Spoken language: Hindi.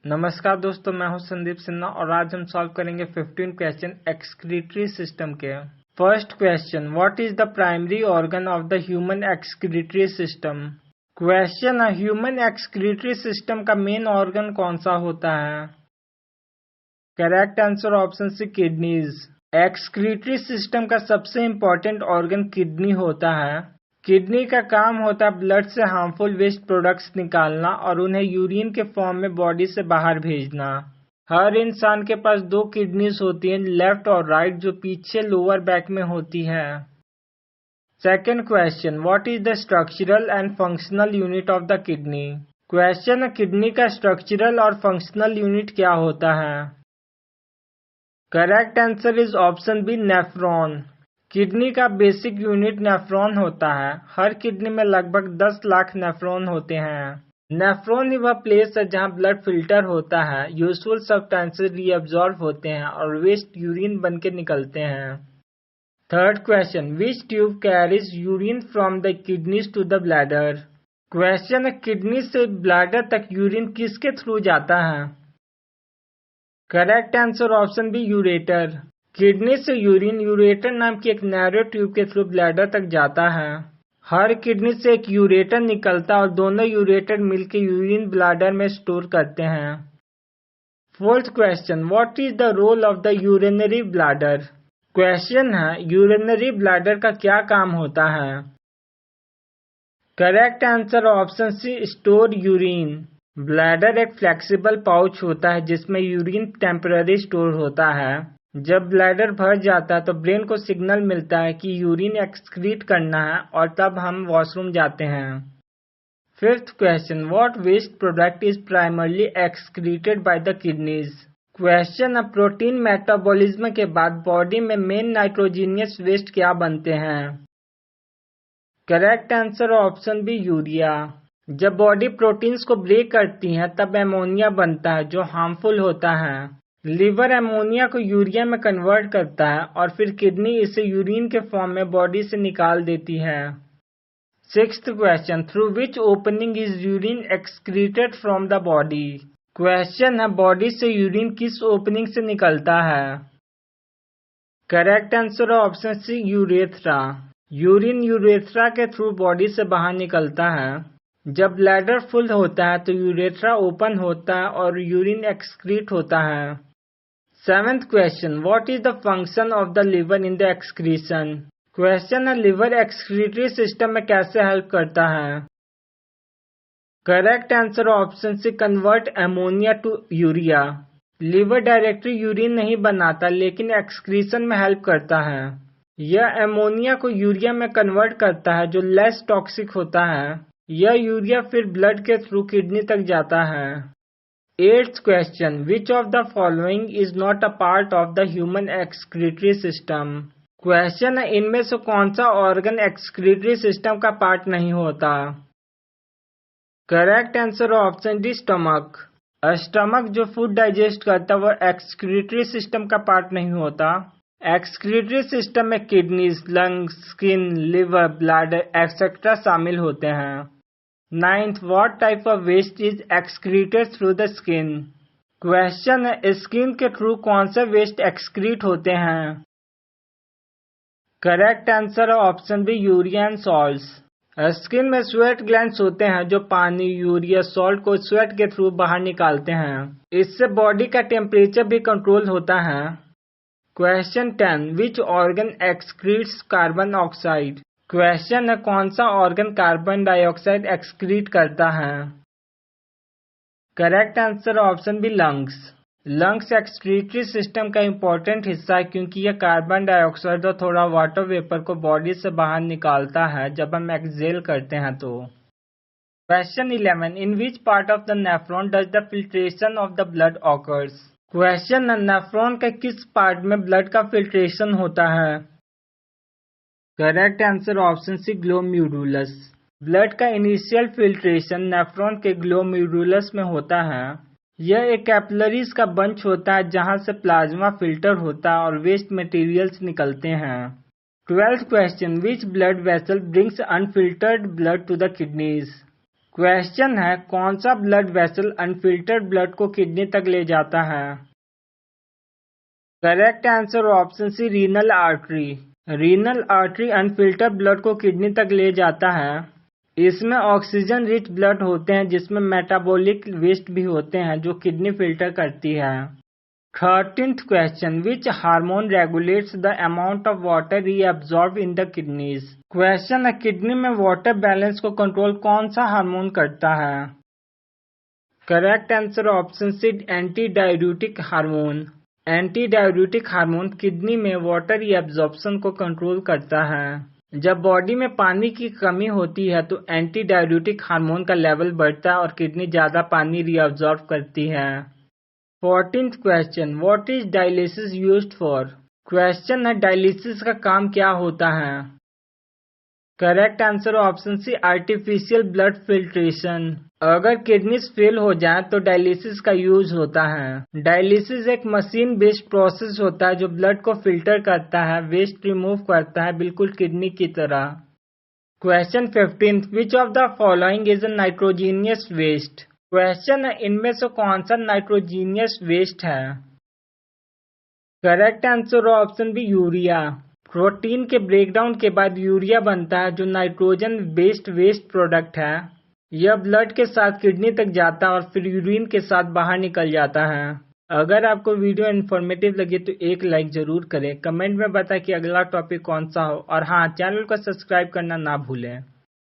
नमस्कार दोस्तों, मैं हूं संदीप सिन्हा और आज हम सॉल्व करेंगे 15 क्वेश्चन एक्सक्रीटरी सिस्टम के। First question, what is the primary organ of the human excretory system. Question है, ह्यूमन एक्सक्रीटरी सिस्टम का मेन ऑर्गन कौन सा होता है। Correct answer option C, kidneys. Excretory system का सबसे इम्पोर्टेंट ऑर्गन किडनी होता है। किडनी का काम होता है ब्लड से हार्मफुल वेस्ट प्रोडक्ट्स निकालना और उन्हें यूरिन के फॉर्म में बॉडी से बाहर भेजना। हर इंसान के पास 2 किडनीज होती हैं, लेफ्ट और राइट, जो पीछे लोअर बैक में होती है। Second question, what is the structural and functional unit of the kidney. Question है, किडनी का स्ट्रक्चरल और फंक्शनल यूनिट क्या होता है। Correct answer is option B, nephron. Kidney का बेसिक यूनिट नेफ्रॉन होता है। हर किडनी में लगभग 10 लाख नेफ्रॉन होते हैं। नेफ्रॉन ही वह प्लेस है जहां ब्लड फिल्टर होता है, यूजफुल सब्सटेंसेस रीअब्सॉर्ब होते हैं और वेस्ट यूरिन बन के निकलते हैं। Third question, which tube carries urine from the kidneys to the bladder. Question है, किडनी से ब्लैडर तक यूरिन किसके थ्रू जाता है। Correct answer option B, ureter. Kidney से यूरिन यूरेटर नाम की एक नैरो ट्यूब के थ्रू ब्लैडर तक जाता है। हर किडनी से एक यूरेटर निकलता है और दोनों यूरेटर मिलकर यूरिन ब्लैडर में स्टोर करते हैं। Fourth question, what is the role of the urinary bladder. Question है, यूरिनरी ब्लैडर का क्या काम होता है। Correct answer option C, store urine. Bladder एक फ्लेक्सिबल पाउच होता है जिसमें यूरिन टेम्पररी स्टोर होता है। जब ब्लैडर भर जाता है तो ब्रेन को सिग्नल मिलता है कि यूरिन एक्सक्रीट करना है और तब हम वॉशरूम जाते हैं। Fifth question, what waste product is primarily excreted by the kidneys. Question है, प्रोटीन मेटाबॉलिज्म के बाद बॉडी में मेन नाइट्रोजीनियस वेस्ट क्या बनते हैं। Correct answer option B, urea. जब बॉडी प्रोटीन्स को ब्रेक करती है तब एमोनिया बनता है जो हार्मफुल होता है। लीवर एमोनिया को यूरिया में कन्वर्ट करता है और फिर किडनी इसे यूरिन के फॉर्म में बॉडी से निकाल देती है। Sixth question, through which opening is urine excreted from the body. Question है, बॉडी से यूरिन किस ओपनिंग से निकलता है। Correct answer option C, urethra. Urine urethra के थ्रू बॉडी से बाहर निकलता है। जब ब्लैडर फुल होता है तो यूरेथ्रा ओपन होता है और यूरिन एक्सक्रीट होता है। Seventh question, what is the function of the liver in the excretion. Question है, लिवर एक्सक्रीटरी सिस्टम में कैसे हेल्प करता है। Correct answer option C, convert ammonia to urea. Liver directly urine नहीं बनाता लेकिन एक्सक्रीशन में हेल्प करता है। यह एमोनिया को यूरिया में कन्वर्ट करता है जो लेस टॉक्सिक होता है। यह यूरिया फिर ब्लड के थ्रू किडनी तक जाता है। Eighth question, which of the following is not a part of the human excretory system. Question है, इनमें से कौन सा ऑर्गन एक्सक्रीटरी सिस्टम का पार्ट नहीं होता। Correct answer option D, stomach. Stomach जो फूड डाइजेस्ट करता है वह एक्सक्रीटरी सिस्टम का पार्ट नहीं होता। एक्सक्रीटरी सिस्टम में kidneys, lungs, skin, liver, bladder etcetera शामिल होते हैं। Ninth, what type of waste is excreted through the skin. Question है, स्किन के थ्रू कौन से वेस्ट एक्सक्रीट होते हैं। करेक्ट आंसर है option B, urea and salts. Skin में स्वेट ग्लैंड्स होते हैं जो पानी, यूरिया, सॉल्ट को स्वेट के थ्रू बाहर निकालते हैं। इससे बॉडी का टेम्परेचर भी कंट्रोल होता है। Question 10, which organ excretes carbon oxide. Question है, कौन सा ऑर्गन कार्बन डाइऑक्साइड एक्सक्रीट करता है। Correct answer option B, lungs. Lungs excretory system का इम्पोर्टेंट हिस्सा है क्योंकि यह कार्बन डाइऑक्साइड और थोड़ा वाटर वेपर को बॉडी से बाहर निकालता है जब हम एक्सहेल करते हैं तो। Question 11, in which part of the nephron does the filtration of the blood occurs. Question है, नेफ्रॉन के किस पार्ट में ब्लड का फिल्ट्रेशन होता है। Correct answer option c, glomerulus. Blood का इनिशियल फिल्ट्रेशन नेफ्रॉन के ग्लोम्युरुलस में होता है। यह एक कैपिलरीज का बंच होता है जहां से प्लाज्मा फिल्टर होता है और वेस्ट मटेरियल्स निकलते हैं। 12th question, which blood vessel brings unfiltered blood to the kidneys. Question है कौन सा ब्लड वेसल अनफिल्टर्ड ब्लड को किडनी तक ले जाता है? Correct answer option C renal artery. Renal artery unfiltered blood को किडनी तक ले जाता है। इसमें ऑक्सीजन रिच ब्लड होते हैं जिसमें मेटाबॉलिक वेस्ट भी होते हैं जो किडनी फिल्टर करती है। 13th question which hormone regulates the amount of water reabsorb in the kidneys? Question है किडनी में वाटर बैलेंस को कंट्रोल कौन सा हार्मोन करता है? Correct answer option C anti diuretic hormone. Anti diuretic hormone kidney में वाटर रीअब्सॉर्प्शन को कंट्रोल करता है। जब बॉडी में पानी की कमी होती है तो एंटी डाययूरेटिक हार्मोन का लेवल बढ़ता है और किडनी ज्यादा पानी रीअब्सॉर्ब करती है। 14th question what is dialysis used for? Question है डायलिसिस का काम क्या होता है? Correct answer option C artificial blood filtration. अगर किडनीज फेल हो जाए तो डायलिसिस का यूज होता है। डायलिसिस एक मशीन बेस्ड प्रोसेस होता है जो ब्लड को फिल्टर करता है, वेस्ट रिमूव करता है, बिल्कुल किडनी की तरह। Question 15 which of the following is a nitrogenous waste? Question है इनमें से कौन सा नाइट्रोजीनियस वेस्ट है? Correct answer option B urea. Protein के ब्रेकडाउन के बाद यूरिया बनता है जो नाइट्रोजन बेस्ड वेस्ट प्रोडक्ट है। यह ब्लड के साथ किडनी तक जाता है और फिर यूरिन के साथ बाहर निकल जाता है। अगर आपको वीडियो इन्फॉर्मेटिव लगे तो एक लाइक जरूर करें, कमेंट में बताएं कि अगला टॉपिक कौन सा हो और हाँ चैनल को सब्सक्राइब करना ना भूलें।